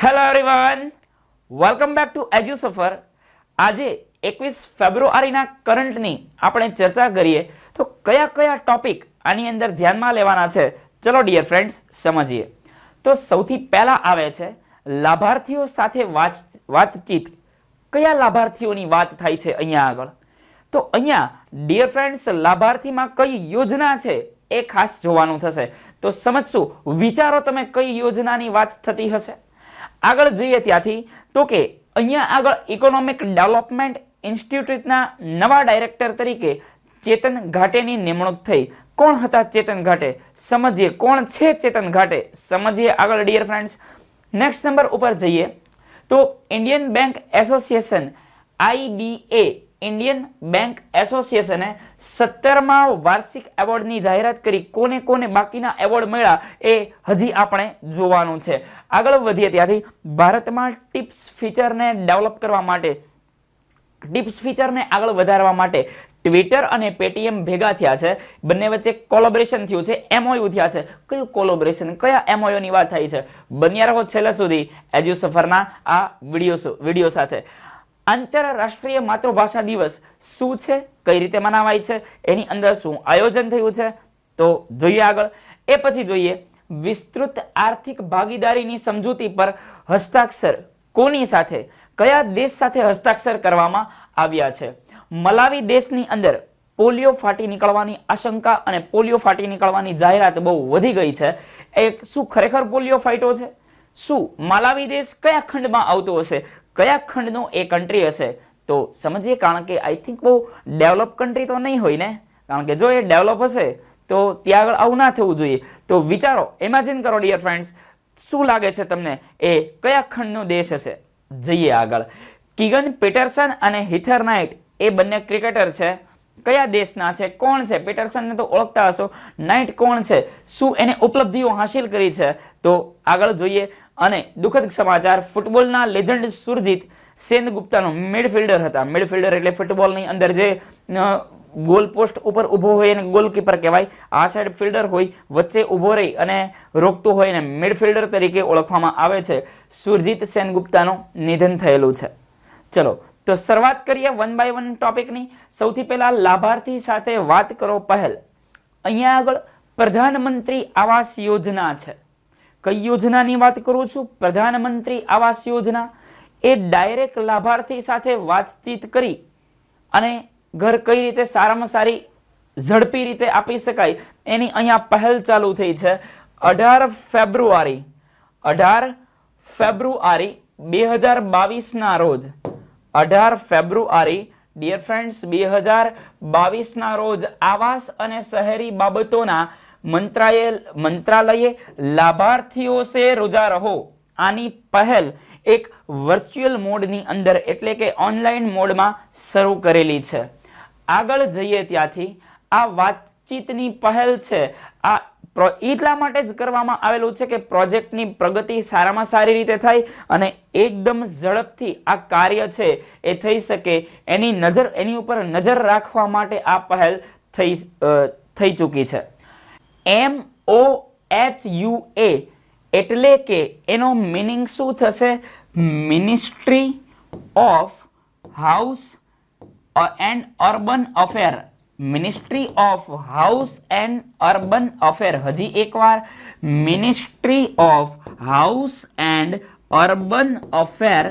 Hello everyone, welcome back to Edu Safar. આજે 21 ફેબ્રુઆરીના કરંટની આપણે ચર્ચા કરીએ તો કયા કયા ટોપિક આની અંદર ધ્યાનમાં લેવાના છે, ચલો ડિયર ફ્રેન્ડ્સ સમજીએ। તો સૌથી પહેલા આવે છે લાભાર્થીઓ સાથે વાતચીત। કયા લાભાર્થીઓની વાત થાય છે અહીંયા આગળ? તો અહીંયા ડિયર ફ્રેન્ડ્સ લાભાર્થીમાં કઈ યોજના છે એ ખાસ જોવાનું થશે। તો સમજશું, વિચારો તમે કઈ યોજનાની વાત થતી હશે। આગળ જઈએ ત્યાંથી તો કે અહીંયા આગળ ઇકોનોમિક ડેવલપમેન્ટ ઇન્સ્ટિટ્યૂટના નવા ડાયરેક્ટર તરીકે ચેતન ઘાટેની નિમણૂક થઈ। કોણ હતા ચેતન ઘાટે? સમજીએ કોણ છે ચેતન ઘાટે, સમજીએ આગળ ડિયર ફ્રેન્ડ્સ। નેક્સ્ટ નંબર ઉપર જઈએ તો Indian Bank Association IBA Indian bank એસોસિએશને 17મા વાર્ષિક એવોર્ડની જાહેરાત કરી। કોને કોને બાકીના એવોર્ડ મળ્યા એ હજી આપણે જોવાનું છે। આગળ વધીએ ત્યાંથી ભારતમાં ટિપ્સ ફીચરને ડેવલપ કરવા માટે, ટિપ્સ ફીચરને આગળ વધારવા માટે ટ્વિટર અને પેટીએમ ભેગા થયા છે। બંને વચ્ચે કોલેબોરેશન થયું છે, MOU થયા છે। કયું કોલેબોરેશન, કયા MOU ની વાત થઈ છે? બન્યા રહો છેલ્લા સુધી એજ્યુ સફરના આ વિડીયો સાથે। આંતરરાષ્ટ્રીય માતૃભાષા દિવસ શું છે, કઈ રીતે મનાવાય છે, એની અંદર શું આયોજન થયું છે, તો જોઈએ આગળ। એ પછી જોઈએ વિસ્તૃત આર્થિક ભાગીદારીની સમજૂતી પર હસ્તાક્ષર કોની સાથે, કયા દેશ સાથે હસ્તાક્ષર કરવામાં આવ્યા છે? મલાવી દેશની અંદર પોલિયો ફાટી નીકળવાની આશંકા અને પોલિયો ફાટી નીકળવાની જાહેરાત બહુ વધી ગઈ છે। એ શું ખરેખર પોલિયો ફાટ્યો છે? શું મલાવી દેશ કયા ખંડમાં આવતો હશે, કયા ખંડનો એ કન્ટ્રી હશે? તો સમજીએ, કારણ કે આઈ થિંક બહુ ડેવલપ કન્ટ્રી તો નહીં હોય ને, કારણ કે જો એ ડેવલપ હશે તો ત્યાં આગળ આવું ના થવું જોઈએ। તો વિચારો, ઇમેજિન કરો ડિયર ફ્રેન્ડ્સ, શું લાગે છે તમને એ કયા ખંડનો દેશ હશે? જઈએ આગળ। કીગન પીટરસન અને હીથર નાઇટ એ બંને ક્રિકેટર છે, કયા દેશના છે, કોણ છે? પીટરસનને તો ઓળખતા હશો, નાઇટ કોણ છે, શું એને ઉપલબ્ધિઓ હાંસિલ કરી છે? તો આગળ જોઈએ। અને દુઃખદ સમાચાર, ફૂટબોલના લેજન્ડ સુરજીત સેનગુપ્તાનો મિડફિલ્ડર હતા। મિડફિલ્ડર એટલે ફૂટબોલની અંદર જે ગોલ પોસ્ટ ઉપર ઊભો હોય એને ગોલકીપર કહેવાય, આ સાઈડ ફિલ્ડર હોય, વચ્ચે ઊભો રહી અને રોકતો હોય એને મિડફિલ્ડર તરીકે ઓળખવામાં આવે છે। સુરજીત સેનગુપ્તાનું નિધન થયેલું છે। ચલો તો શરૂઆત કરીએ 1 બાય 1 ટોપિકની। સૌથી પહેલા લાભાર્થી સાથે વાત કરો પહેલ। અહીંયા આગળ પ્રધાનમંત્રી આવાસ યોજના છે। કઈ યોજનાની વાત કરું છું? પ્રધાનમંત્રી આવાસ યોજના। એ ડાયરેક્ટ લાભાર્થી સાથે વાતચીત કરી અને ઘર કઈ રીતે સારામાં સારી ઝડપી રીતે આપી શકાય એની અહીંયા પહેલ ચાલુ થઈ છે। 18 ફેબ્રુઆરી 2022ના રોજ, 18 ફેબ્રુઆરી ડિયર ફ્રેન્ડ્સ 2022ના રોજ આવાસ અને શહેરી બાબતોના મંત્રાલયે લાભાર્થીઓ સે રૂજા રહો આની પહેલ એક વર્ચ્યુઅલ મોડની અંદર એટલે કે ઓનલાઈન મોડમાં શરૂ કરેલી છે। આગળ જઈએ ત્યાંથી આ વાતચીતની પહેલ છે, આ એટલા માટે જ કરવામાં આવેલું છે કે પ્રોજેક્ટની પ્રગતિ સારામાં સારી રીતે થાય અને એકદમ ઝડપથી આ કાર્ય છે એ થઈ શકે, એની ઉપર નજર રાખવા માટે આ પહેલ થઈ ચૂકી છે। MOHUA એટલે કે એનો મીનિંગ શું થશે? Ministry of house and urban affair. Ministry of house and urban affair. હજી એકવાર, ministry of house and urban affair.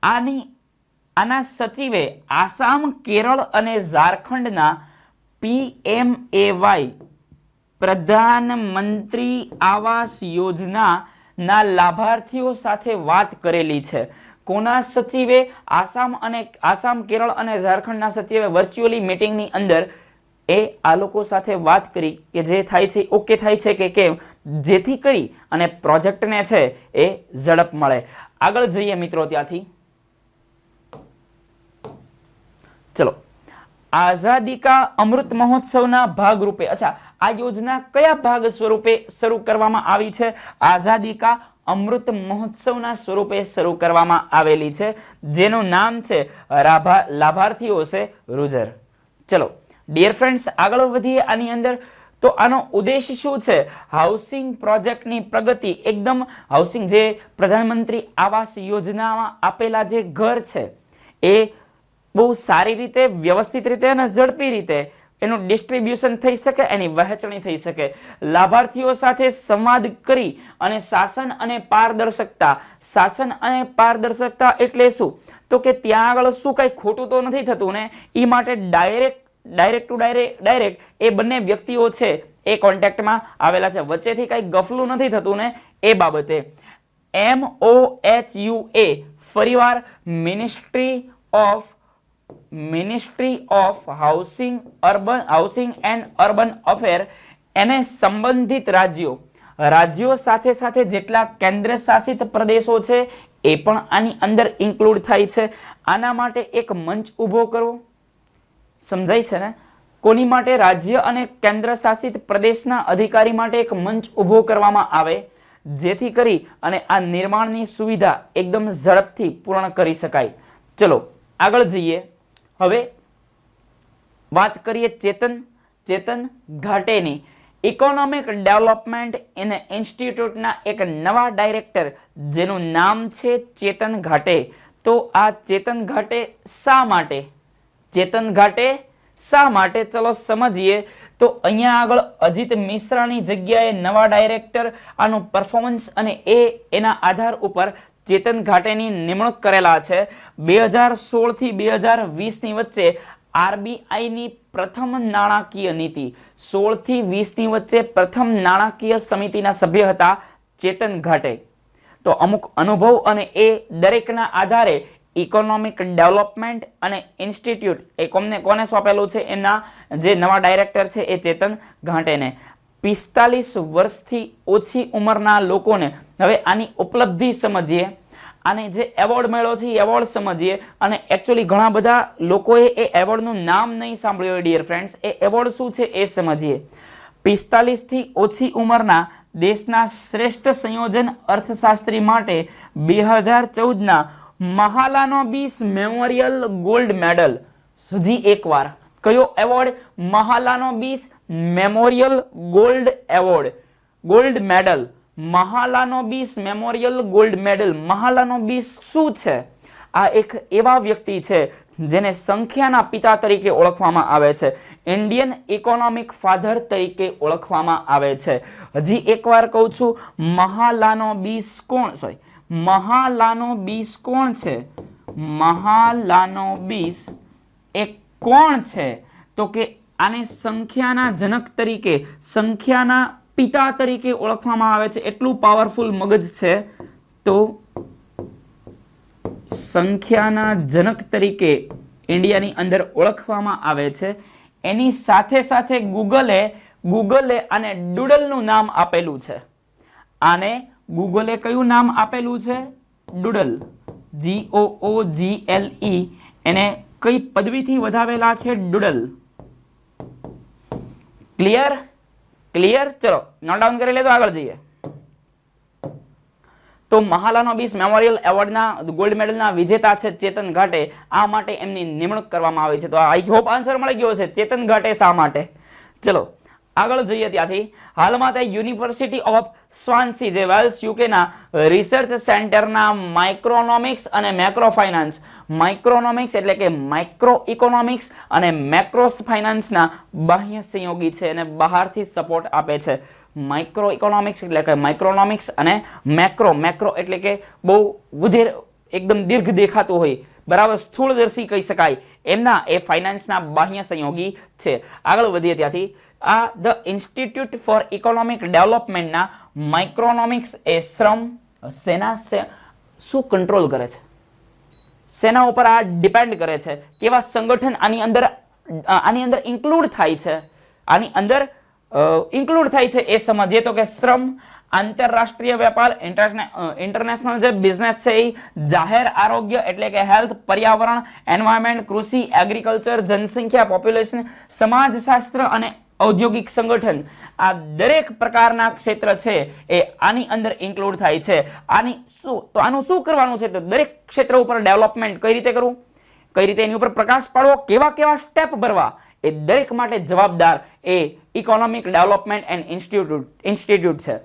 આના સચિવે આસામ, કેરળ અને ઝારખંડના PMAY પ્રધાનમંત્રી આવાસ યોજનાના લાભાર્થીઓ સાથે વાત કરેલી છે। કોના સચિવે? આસામ, કેરળ અને ઝારખંડના સચિવે વર્ચ્યુઅલી મીટિંગની અંદર આ લોકો સાથે વાત કરી કે જે થાય છે ઓકે થાય છે કે કેમ, જેથી કરી અને પ્રોજેક્ટને છે એ ઝડપ મળે। આગળ જઈએ મિત્રો ત્યાંથી, ચલો આઝાદી કા અમૃત મહોત્સવના ભાગરૂપે, અચ્છા આ યોજના કયા ભાગ સ્વરૂપે શરૂ કરવામાં આવી છે? આઝાદી કા અમૃત મહોત્સવના સ્વરૂપે શરૂ કરવામાં આવેલી છે, જેનું નામ છે લાભાર્થીઓ છે રૂજર। ચલો ડિયર ફ્રેન્ડ્સ આગળ વધીએ। આની અંદર તો આનો ઉદ્દેશ શું છે? હાઉસિંગ પ્રોજેક્ટની પ્રગતિ, એકદમ હાઉસિંગ જે પ્રધાનમંત્રી આવાસ યોજનામાં આપેલા જે ઘર છે એ બહુ સારી રીતે, વ્યવસ્થિત રીતે અને ઝડપી રીતે એનું ડિસ્ટ્રીબ્યુશન થઈ શકે, એની વહેંચણી થઈ શકે, લાભાર્થીઓ સાથે સંવાદ કરી અને શાસન અને પારદર્શકતા એટલે શું? તો કે ત્યાં આગળ શું કઈ ખોટું તો નથી થતું ને, એ માટે ડાયરેક્ટ એ બંને વ્યક્તિઓ છે એ કોન્ટેક્ટમાં આવેલા છે, વચ્ચેથી કઈ ગફલું નથી થતું ને એ બાબતે. MOHUA ફરીવાર ministry of housing and urban affair, એને સંબંધિત રાજ્યો સાથે સાથે જેટલા કેન્દ્ર શાસિત પ્રદેશો છે એ પણ આની અંદર ઇન્ક્લુડ થાય છે. આના માટે એક મંચ ઊભો કરવો. સમજાય છે ને? કોની માટે? રાજ્ય અને કેન્દ્ર શાસિત પ્રદેશના અધિકારી માટે એક મંચ ઊભો કરવામાં આવે, જેથી કરી અને આ નિર્માણની સુવિધા એકદમ ઝડપથી પૂર્ણ કરી શકાય. ચલો આગળ જઈએ. હવે વાત કરીએ ચેતન ઘાટેની. ઇકોનોમિક ડેવલપમેન્ટ ઇન્સ્ટિટ્યૂટના એક નવા ડાયરેક્ટર જેનું નામ છે ચેતન ઘાટે. તો આ ચેતન ઘાટે શા માટે? ચલો સમજીએ. તો અહીંયા આગળ અજીત મિશ્રાની જગ્યાએ નવા ડાયરેક્ટર, આનું પરફોર્મન્સ અને એના આધાર ઉપર ચેતન ઘાટેની નિમણૂક કરેલા છે. 2016 થી 2020 ની વચ્ચે આરબીઆઈની પ્રથમ નાણાકીય નીતિ 16 થી 20 ની વચ્ચે પ્રથમ નાણાકીય સમિતિના સભ્ય હતા ચેતન ઘાટે. તો અમુક અનુભવ અને એ દરેકના આધારે ઇકોનોમિક ડેવલપમેન્ટ અને ઇન્સ્ટિટ્યૂટ એ કોને સોંપેલું છે? એના જે નવા ડાયરેક્ટર છે એ ચેતન ઘાટેને. 45 વર્ષથી ઓછી ઉંમરના લોકોને, હવે આની ઉપલબ્ધિ સમજીએ, આને જે એવોર્ડ મળ્યો છે એ એવોર્ડ સમજીએ. અને એકચ્યુઅલી ઘણા બધા લોકોએ એ એવોર્ડનું નામ નહીં સાંભળ્યું ડિયર ફ્રેન્ડ્સ. એ એવોર્ડ શું છે એ સમજીએ. 45 થી ઓછી ઉંમરના દેશના શ્રેષ્ઠ સંયોજન અર્થશાસ્ત્રી માટે 2014ના મહાલાનોબિસ મેમોરિયલ ગોલ્ડ મેડલ. હજી એકવાર કયો એવોર્ડ? Mahalanobis memorial gold medal. Mahalanobis memorial gold medal. Mahalanobis શું છે? આ એક એવા વ્યક્તિ છે જેને સંખ્યાના પિતા તરીકે ઓળખવામાં આવે છે, ઇન્ડિયન ઇકોનોમિક ફાધર તરીકે ઓળખવામાં આવે છે. હજી એકવાર કહું છું, મહાલાનોબિસ કોણ છે? મહાલાનોબિસ એ કોણ છે? તો કે આને સંખ્યાના જનક તરીકે, સંખ્યાના પિતા તરીકે ઓળખવામાં આવે છે. એટલું પાવરફુલ મગજ છે. તો સંખ્યાના જનક તરીકે ઇન્ડિયાની અંદર ઓળખવામાં આવે છે. એની સાથે સાથે ગૂગલે આને ડુડલનું નામ આપેલું છે. આને ગૂગલે કયું નામ આપેલું છે? ડુડલ. GOOGLE. એને કઈ પદવીથી વધાવેલા છે? ડુડલ. ક્લિયર? ચલો નોટ ડાઉન કરી લેજો, આગળ જઈએ. તો મહાલાનોબિસ મેમોરિયલ એવોર્ડના ગોલ્ડ મેડલના વિજેતા છે ચેતન ઘાટે. આ માટે એમની નિમણૂક કરવામાં આવી છે. તો આઈ હોપ આન્સર મળી ગયો છે. ચેતન ઘાટે શા માટે? ચલો આગળ જઈએ. ત્યાંથી હાલમાં તે યુનિવર્સિટી ઓફ સ્વાન્સી જે વેલ્સ યુકેના રિસર્ચ સેન્ટરના માઇક્રોનોમિક્સ અને મેક્રો ફાઇનાન્સ, માઇક્રોનોમિક્સ એટલે કે માઇક્રો ઇકોનોમિક્સ અને મેક્રો ફાઇનાન્સના બાહ્ય સહયોગી છે અને બહારથી સપોર્ટ આપે છે. માઇક્રો ઇકોનોમિક્સ એટલે કે માઇક્રોનોમિક્સ અને મેક્રો એટલે કે બહુ વધેર એકદમ દીર્ઘ દેખાતું હોય, બરાબર સ્થૂળદર્શી કહી શકાય, એમના એ ફાઇનાન્સના બાહ્ય સહયોગી છે. આગળ વધીએ ત્યાંથી. આ ધ ઇન્સ્ટિટ્યૂટ ફોર ઇકોનોમિક ડેવલપમેન્ટના માઇક્રોનોમિક્સ એ શું કંટ્રોલ કરે છે? સેના ઉપર આ ડિપેન્ડ કરે છે. કેવા સંગઠન આની અંદર ઇન્ક્લુડ થાય છે? આની અંદર ઇન્ક્લુડ થાય છે એ સમજીએ. તો કે શ્રમ, આંતરરાષ્ટ્રીય વેપાર, ઇન્ટરનેશનલ જે બિઝનેસ છે એ, જાહેર આરોગ્ય એટલે કે હેલ્થ, પર્યાવરણ, એન્વાયરમેન્ટ, કૃષિ, એગ્રીકલ્ચર, જનસંખ્યા, પોપ્યુલેશન, સમાજશાસ્ત્ર અને ઔદ્યોગિક સંગઠન. આ દરેક પ્રકારના ક્ષેત્ર છે એ આની અંદર ઇન્ક્લુડ થાય છે. આનું શું કરવાનું છે? તો દરેક ક્ષેત્ર ઉપર ડેવલપમેન્ટ કઈ રીતે કરવું, કઈ રીતે એની ઉપર પ્રકાશ પાડવો, કેવા સ્ટેપ ભરવા, એ દરેક માટે જવાબદાર એ ઇકોનોમિક ડેવલપમેન્ટ એન્ડ ઇન્સ્ટિટ્યૂટ છે.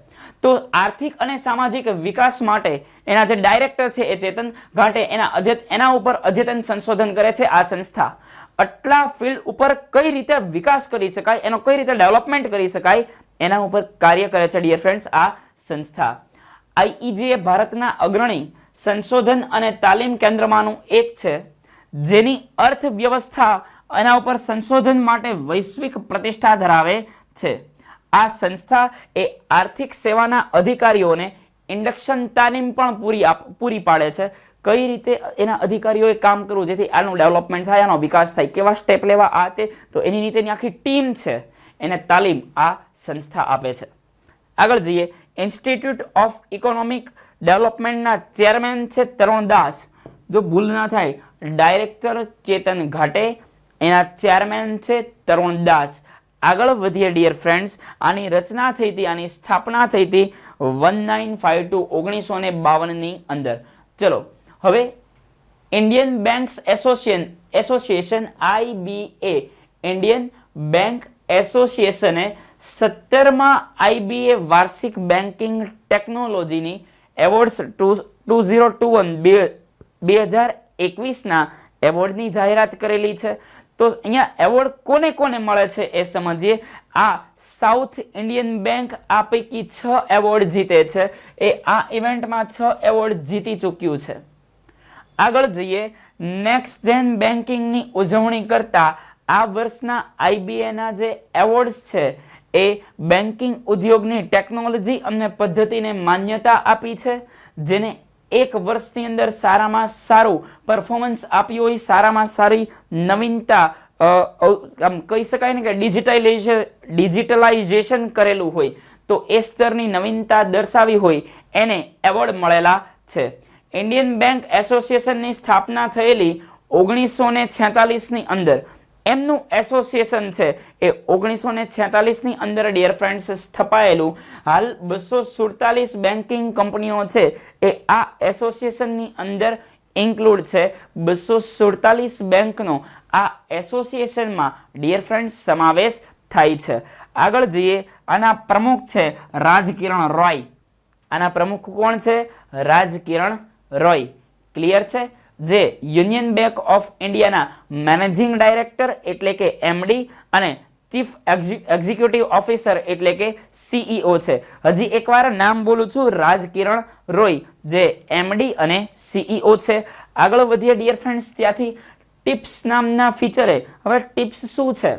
તો આર્થિક અને સામાજિક વિકાસ માટે એના જે ડાયરેક્ટર છે એ ચેતન ઘાટે એના ઉપર અદ્યતન સંશોધન કરે છે આ સંસ્થા. આટલા ફિલ્ડ ઉપર કઈ રીતે વિકાસ કરી શકાય, એનો કઈ રીતે ડેવલપમેન્ટ કરી શકાય, એના ઉપર કાર્ય કરે છે ડિયર ફ્રેન્ડ્સ આ સંસ્થા. આઈઈજી એ ભારતના અગ્રણી સંશોધન અને તાલીમ કેન્દ્રમાંનું એક છે, જેની અર્થવ્યવસ્થા એના ઉપર સંશોધન માટે વૈશ્વિક પ્રતિષ્ઠા ધરાવે છે. આ સંસ્થા એ આર્થિક સેવાના અધિકારીઓને ઇન્ડક્શન તાલીમ પણ પૂરી પાડે છે. કઈ રીતે એના અધિકારીઓએ કામ કરવું જેથી આનું ડેવલપમેન્ટ થાય, આનો વિકાસ થાય, કેવા સ્ટેપ લેવા, આ તે. તો એની નીચેની આખી ટીમ છે એને તાલીમ આ સંસ્થા આપે છે. આગળ જઈએ. ઇન્સ્ટિટ્યૂટ ઓફ ઇકોનોમિક ડેવલપમેન્ટના ચેરમેન છે તરુણ દાસ. જો ભૂલ ના થાય, ડાયરેક્ટર ચેતન ઘાટે, એના ચેરમેન છે તરુણ દાસ. આગળ વધીએ ડિયર ફ્રેન્ડ્સ. આની રચના થઈ હતી, આની સ્થાપના થઈ હતી 1952 1952ની અંદર. ચલો હવે Indian banks association IBA, Indian bank એસોસિએશને 17મા IBA વાર્ષિક બેન્કિંગ ટેકનોલોજીની એવોર્ડ્સ 2021 2021ના એવોર્ડની જાહેરાત કરેલી છે. તો અહીંયા એવોર્ડ કોને કોને મળે છે એ સમજીએ. આ સાઉથ ઇન્ડિયન બેંક આ પૈકી 6 એવોર્ડ જીતે છે. એ આ ઇવેન્ટમાં 6 એવોર્ડ જીતી ચૂક્યું છે. આગળ જઈએ. નેક્સ્ટ જેન બેન્કિંગની ઉજવણી કરતા આ વર્ષના IBAના જે એવોર્ડ્સ છે એ બેન્કિંગ ઉદ્યોગની ટેકનોલોજી અને પદ્ધતિને માન્યતા આપી છે, જેને એક વર્ષની અંદર સારામાં સારું પરફોર્મન્સ આપ્યું હોય, સારામાં સારી નવીનતા આમ કહી શકાય ને કે ડિજિટલાઇઝેશન કરેલું હોય, તો એ સ્તરની નવીનતા દર્શાવી હોય એને એવોર્ડ મળેલા છે. ઇન્ડિયન બેંક એસોસિએશનની સ્થાપના થયેલી 1946ની અંદર. એમનું એસોસિએશન છે એ 1946ની અંદર ડિયર ફ્રેન્ડ્સ સ્થપાયેલું. હાલ 247 બેન્કિંગ કંપનીઓ છે એ આ એસોસિએશનની અંદર ઇન્ક્લુડ છે. 247 બેંકનો આ એસોસિએશનમાં ડિયર ફ્રેન્ડ્સ સમાવેશ થાય છે. આગળ જઈએ. આના પ્રમુખ છે રાજકિરણ રોય. આના પ્રમુખ કોણ છે? રાજકિરણ રોય. ક્લિયર છે? જે યુનિયન બેંક ઓફ ઇન્ડિયાના મેનેજિંગ ડાયરેક્ટર એટલે કે MD અને ચીફ એક્ઝિક્યુટિવ ઓફિસર એટલે કે CEO છે. હજી એકવાર નામ બોલું છું, રાજકિરણ રોય, જે MD અને CEO છે. આગળ વધીએ ડિયર ફ્રેન્ડ્સ. ત્યાંથી ટિપ્સ નામના ફીચરે. હવે ટિપ્સ શું છે?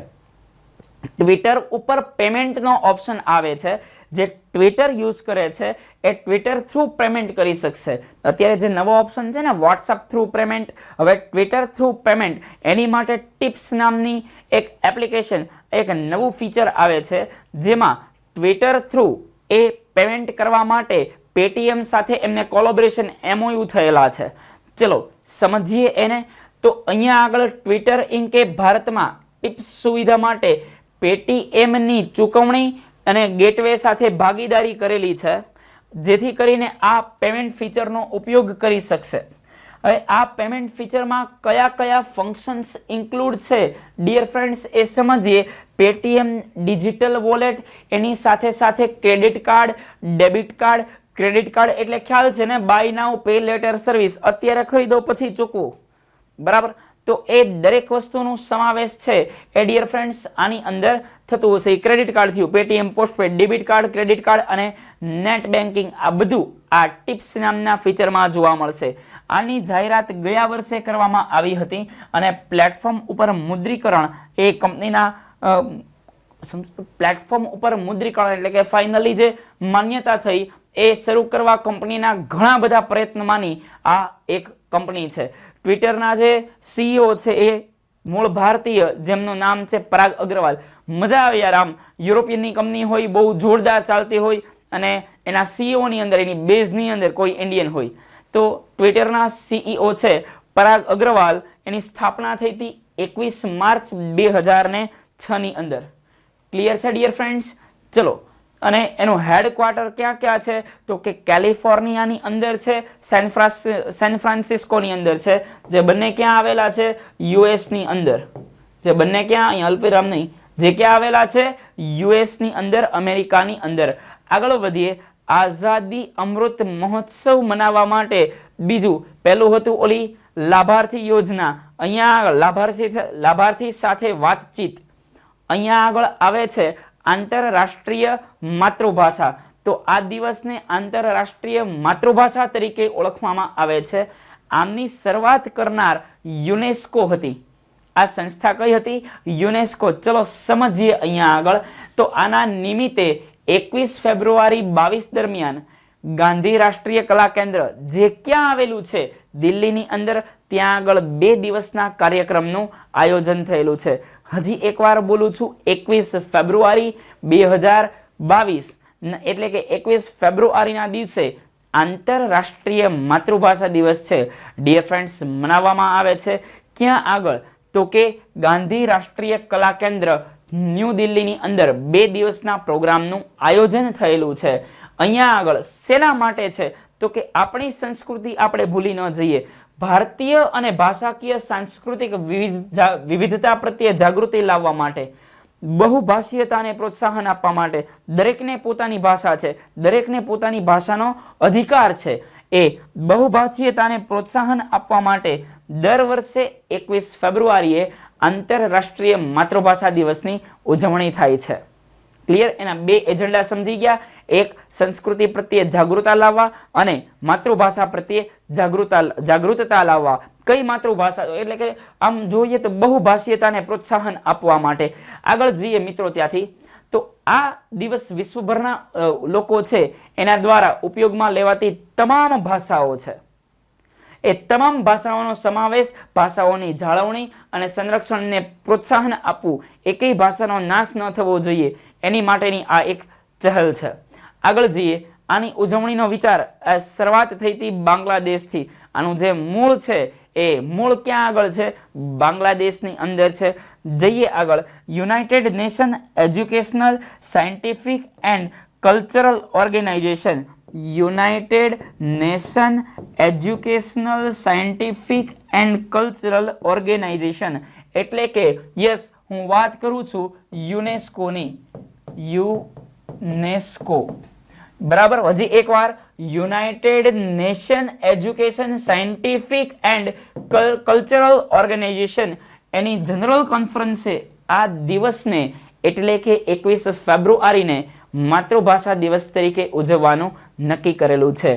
ટ્વિટર ઉપર પેમેન્ટનો ઓપ્શન આવે છે. જે ટ્વિટર યુઝ કરે છે એ ટ્વિટર થ્રુ પેમેન્ટ કરી શકશે. અત્યારે જે નવો ઓપ્શન છે ને વોટ્સઅપ થ્રુ પેમેન્ટ, હવે ટ્વિટર થ્રુ પેમેન્ટ, એની માટે ટિપ્સ નામની એક એપ્લિકેશન, એક નવું ફીચર આવે છે, જેમાં ટ્વિટર થ્રુ એ પેમેન્ટ કરવા માટે પેટીએમ સાથે એમને કોલેબોરેશન MOU થયેલા છે. ચલો સમજીએ એને. તો અહીંયા આગળ ટ્વિટર ઇન્કે ભારતમાં ટિપ્સ સુવિધા માટે પેટીએમની ચૂકવણી અને ગેટવે સાથે ભાગીદારી કરેલી છે, જેથી કરીને આ પેમેન્ટ ફીચરનો ઉપયોગ કરી શકશે. હવે આ પેમેન્ટ ફીચરમાં કયા કયા ફંક્શન્સ ઇન્ક્લુડ છે ડિયર ફ્રેન્ડ્સ એ સમજીએ. પેટીએમ ડિજિટલ વોલેટ, એની સાથે સાથે credit card, debit card. Credit card એટલે ખ્યાલ છે ને, buy now pay later service, અત્યારે ખરીદો પછી ચૂકવો, બરાબર. તો એ દરેક વસ્તુનો સમાવેશ છે એ ડિયર ફ્રેન્ડ્સ આની અંદર થતું હશે. ક્રેડિટ કાર્ડ થયું, Paytm postpaid, debit card, credit card અને નેટ બેન્કિંગ, આ બધું આ ટિપ્સ નામના ફીચરમાં જોવા મળશે. આની જાહેરાત ગયા વર્ષે કરવામાં આવી હતી અને પ્લેટફોર્મ ઉપર મુદ્રીકરણ એ કંપનીના પ્લેટફોર્મ ઉપર મુદ્રીકરણ એટલે કે ફાઇનલી જે માન્યતા થઈ એ શરૂ કરવા કંપનીના ઘણા બધા પ્રયત્નમાંની આ એક કંપની છે. ટ્વિટરના જે CEO છે એ મૂળ ભારતીય, જેમનું નામ છે પરાગ અગ્રવાલ. મજા આવે યાર, આમ યુરોપિયનની કંપની હોય, બહુ જોરદાર ચાલતી હોય અને એના CEOની અંદર, એની બેઝની અંદર કોઈ ઇન્ડિયન હોય. તો ટ્વિટરના CEO છે પરાગ અગ્રવાલ. એની સ્થાપના થઈ હતી 21 માર્ચ 2006ની અંદર. ક્લિયર છે ડિયર ફ્રેન્ડ્સ? ચલો. અને એનું હેડક્વાર્ટર ક્યાં ક્યાં છે? તો કે કેલિફોર્નિયાની અંદર છે, સેન ફ્રાન્સિસ્કોની અંદર છે. જે બંને ક્યાં આવેલા છે? US ની અંદર. જે બંને ક્યાં, અહીંયા અલ્પવિરામ નહીં, જે ક્યાં આવેલા છે, યુએસની અંદર, અમેરિકાની અંદર. આગળ વધીએ. આઝાદી અમૃત મહોત્સવ મનાવવા માટે બીજું પહેલું હતું ઓલી લાભાર્થી યોજના. અહીંયા લાભાર્થી સાથે વાતચીત. અહીંયા આગળ આવે છે આંતરરાષ્ટ્રીય માતૃભાષા. તો આ દિવસને આંતરરાષ્ટ્રીય માતૃભાષા તરીકે ઓળખવામાં આવે છે. આમની શરૂઆત કરનાર યુનેસ્કો હતી. આ સંસ્થા કઈ હતી? યુનેસ્કો. ચલો સમજીએ અહીંયા આગળ. તો આના નિમિત્તે 21 ફેબ્રુઆરી 22 દરમિયાન ગાંધી રાષ્ટ્રીય કલા કેન્દ્ર, જે ક્યાં આવેલું છે? દિલ્હીની અંદર. ત્યાં આગળ 2 દિવસના કાર્યક્રમનું આયોજન થયેલું છે. હજી એકવાર બોલું છું, 21 ફેબ્રુઆરી 2022 એટલે કે 21 ફેબ્રુઆરીના દિવસે આંતરરાષ્ટ્રીય માતૃભાષા દિવસ છે ડિયર ફ્રેન્ડ્સ, મનાવવામાં આવે છે. ક્યાં આગળ? તો કે ગાંધી રાષ્ટ્રીય કલા કેન્દ્ર, ન્યૂ દિલ્હીની અંદર 2 દિવસના પ્રોગ્રામનું આયોજન થયેલું છે. અહીંયા આગળ શેના માટે છે? તો કે આપણી સંસ્કૃતિ આપણે ભૂલી ન જઈએ. ભારતીય અને ભાષાકીય સાંસ્કૃતિક વિવિધતા પ્રત્યે જાગૃતિ લાવવા માટે, બહુભાષીયતાને પ્રોત્સાહન આપવા માટે. દરેકને પોતાની ભાષા છે, દરેકને પોતાની ભાષાનો અધિકાર છે. એ બહુભાષીયતાને પ્રોત્સાહન આપવા માટે દર વર્ષે 21 ફેબ્રુઆરીએ આંતરરાષ્ટ્રીય માતૃભાષા દિવસની ઉજવણી થાય છે. ક્લિયર? એના 2 એજન્ડા સમજી ગયા. એક, સંસ્કૃતિ પ્રત્યે જાગૃતતા લાવવા, અને માતૃભાષા પ્રત્યે જાગૃતતા લાવવા. કઈ માતૃભાષા? એટલે કે આમ જોઈએ તો બહુભાષીયતાને પ્રોત્સાહન આપવા માટે. આગળ જઈએ મિત્રો ત્યાંથી. તો આ દિવસ વિશ્વભરના લોકો છે એના દ્વારા ઉપયોગમાં લેવાતી તમામ ભાષાઓ છે. એ તમામ ભાષાઓનો સમાવેશ, ભાષાઓની જાળવણી અને સંરક્ષણને પ્રોત્સાહન આપવું, એકેય ભાષાનો નાશ ન થવો જોઈએ, એની માટેની આ એક ચહલ છે. આગળ જઈએ. આની ઉજવણીનો વિચાર શરૂઆત થઈ હતી બાંગ્લાદેશથી. આનું જે મૂળ છે એ મૂળ ક્યાં આગળ છે? બાંગ્લાદેશની અંદર છે. જઈએ આગળ. United Nation Educational, Scientific and Cultural Organization. United Nation Educational, Scientific and Cultural Organization એટલે કે યસ, હું વાત કરું છું યુનેસ્કોની. યુનેસ્કો. બરાબર. હજી એકવાર. United Nation Education, Scientific and Cultural Organization, એની જનરલ કોન્ફરન્સે આ દિવસને એટલે કે 21 ફેબ્રુઆરીને માતૃભાષા દિવસ તરીકે ઉજવવાનું નક્કી કરેલું છે.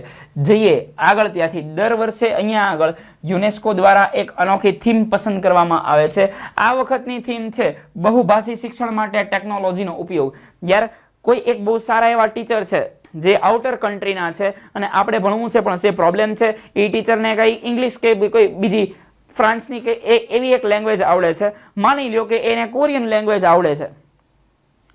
જઈએ આગળ. ત્યાંથી દર વર્ષે અહીંયા આગળ યુનેસ્કો દ્વારા એક અનોખી થીમ પસંદ કરવામાં આવે છે. આ વખતની થીમ છે બહુભાષી શિક્ષણ માટે ટેકનોલોજીનો ઉપયોગ. યાર, કોઈ એક બહુ સારા એવા ટીચર છે જે આઉટર કન્ટ્રીના છે અને આપણે ભણવું છે, પણ જે પ્રોબ્લેમ છે એ ટીચરને કઈ ઇંગ્લિશ કે કોઈ બીજી ફ્રાન્સની કે એવી એક લેંગ્વેજ આવડે છે. માની લ્યો કે એને કોરિયન લેંગ્વેજ આવડે છે,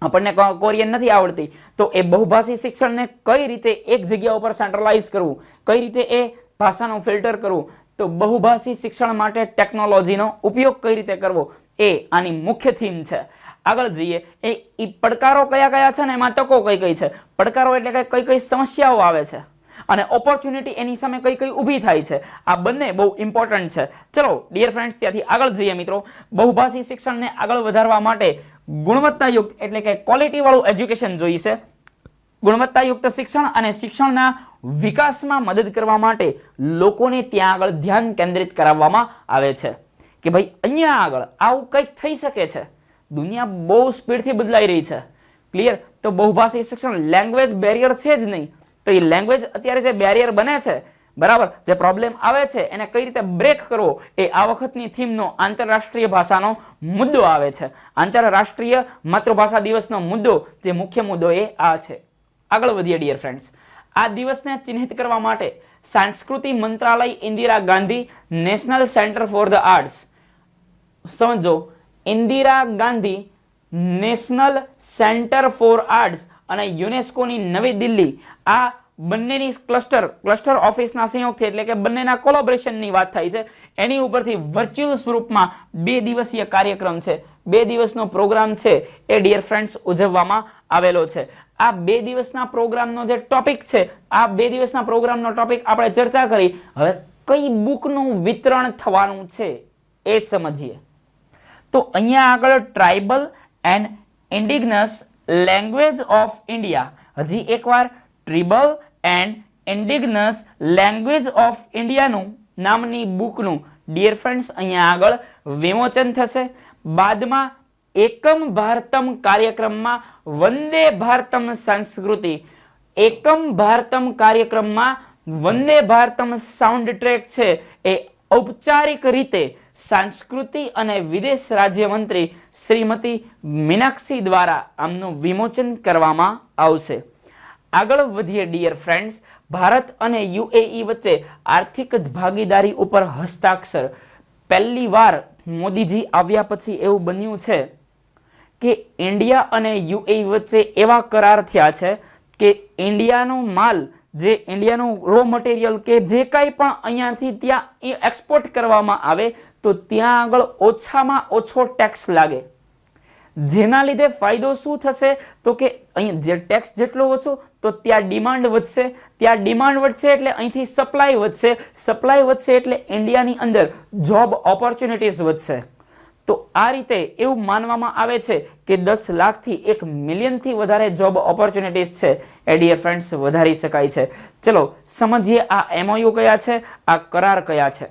આપણને કોરિયન નથી આવડતી. તો એ બહુભાષી શિક્ષણને કઈ રીતે એક જગ્યા ઉપર સેન્ટ્રલાઇઝ કરવું, કઈ રીતે એ ભાષાનું ફિલ્ટર કરવું, તો બહુભાષી શિક્ષણ માટે ટેકનોલોજીનો ઉપયોગ કઈ રીતે કરવો, એ આની મુખ્ય થીમ છે. આગળ જઈએ. એ પડકારો કયા કયા છે ને એમાં તકો કઈ કઈ છે? પડકારો એટલે કઈ કઈ સમસ્યાઓ આવે છે અને ઓપોર્ચ્યુનિટી એની સામે કઈ કઈ ઊભી થાય છે. આ બંને બહુ ઇમ્પોર્ટન્ટ છે. ચલો ડિયર ફ્રેન્ડ્સ, ત્યાંથી આગળ જઈએ મિત્રો. બહુભાષી શિક્ષણને આગળ વધારવા માટે ગુણવત્તાયુક્ત એટલે કે ક્વોલિટી વાળું એજ્યુકેશન જોઈશે. ગુણવત્તાયુક્ત શિક્ષણ અને શિક્ષણના વિકાસમાં મદદ કરવા માટે લોકોને ત્યાં આગળ ધ્યાન કેન્દ્રિત કરાવવામાં આવે છે કે ભાઈ અહીંયા આગળ આવું કંઈક થઈ શકે છે. દુનિયા બહુ સ્પીડથી બદલાઈ રહી છે. ક્લિયર? તો બહુભાષી શિક્ષણ લેંગ્વેજ બેરિયર છે જ નહીં. તો એ લેંગ્વેજ અત્યારે જે બેરિયર બને છે, બરાબર, જે પ્રોબ્લેમ આવે છે એને કઈ રીતે બ્રેક કરવો, એ આ વખતની થીમનો આંતરરાષ્ટ્રીય ભાષાનો મુદ્દો આવે છે. આંતરરાષ્ટ્રીય માતૃભાષા દિવસનો મુદ્દો, જે મુખ્ય મુદ્દો એ આ છે. આગળ વધીએ ડિયર ફ્રેન્ડ્સ. આ દિવસને ચિહ્નિત કરવા માટે સંસ્કૃતિ મંત્રાલય, Indira Gandhi National Centre for the Arts. સમજો, Indira Gandhi National Centre for Arts અને યુનેસ્કોની નવી દિલ્હી, આ બંનેની ક્લસ્ટર ઓફિસના સંયોગથી એટલે કે બંનેના કોલેબોરેશનની વાત થાય છે. એની ઉપરથી વર્ચ્યુઅલ સ્વરૂપમાં 2 દિવસીય કાર્યક્રમ છે, 2 દિવસનો પ્રોગ્રામ છે એ ડિયર ફ્રેન્ડ્સ ઉજવવામાં આવેલો છે. આ 2 દિવસના પ્રોગ્રામનો જે ટોપિક છે, આ 2 દિવસના પ્રોગ્રામનો ટોપિક આપણે ચર્ચા કરી. હવે કઈ બુકનું વિતરણ થવાનું છે એ સમજીએ. તો અહીંયા આગળ tribal and indigenous language of India, હજી એકવાર tribal and indigenous language of ઇન્ડિયાનું નામની બુકનું ડિયર ફ્રેન્ડ્સ અહીંયા આગળ વિમોચન થશે. બાદમાં એકમ ભારતમ કાર્યક્રમમાં વંદે ભારતમ સંસ્કૃતિ, એકમ ભારતમ કાર્યક્રમમાં વંદે ભારતમ સાઉન્ડ ટ્રેક છે એ ઔપચારિક રીતે સંસ્કૃતિ અને વિદેશ રાજ્યમંત્રી શ્રીમતી મીનાક્ષી દ્વારા આમનું વિમોચન કરવામાં આવશે. આગળ વધીએ ડિયર ફ્રેન્ડ્સ. ભારત અને યુએઈ વચ્ચે આર્થિક ભાગીદારી ઉપર હસ્તાક્ષર. પહેલી વાર મોદીજી આવ્યા પછી એવું બન્યું છે કે ઇન્ડિયા અને યુએઈ વચ્ચે એવા કરાર થયા છે કે ઇન્ડિયાનો માલ, જે ઇન્ડિયાનું રો મટીરિયલ કે જે કાંઈ પણ અહીંયાથી ત્યાં એક્સપોર્ટ કરવામાં આવે તો ત્યાં આગળ ઓછામાં ઓછો ટેક્સ લાગે. જેના લીધે ફાયદો શું થશે તો કે અહીં જે ટેક્સ જેટલો ઓછો તો ત્યાં ડિમાન્ડ વધશે, ત્યાં ડિમાન્ડ વધશે એટલે અહીંથી સપ્લાય વધશે, સપ્લાય વધશે એટલે ઇન્ડિયાની અંદર જોબ ઓપોર્ચ્યુનિટીઝ વધશે. તો આ રીતે એવું માનવામાં આવે છે કે 10 લાખથી 1 મિલિયનથી વધારે જોબ ઓપોર્ચ્યુનિટીઝ છે એ ડિયર ફ્રેન્ડ્સ વધારી શકાય છે. ચલો સમજીએ આ એમઓયુ કયા છે, આ કરાર કયા છે.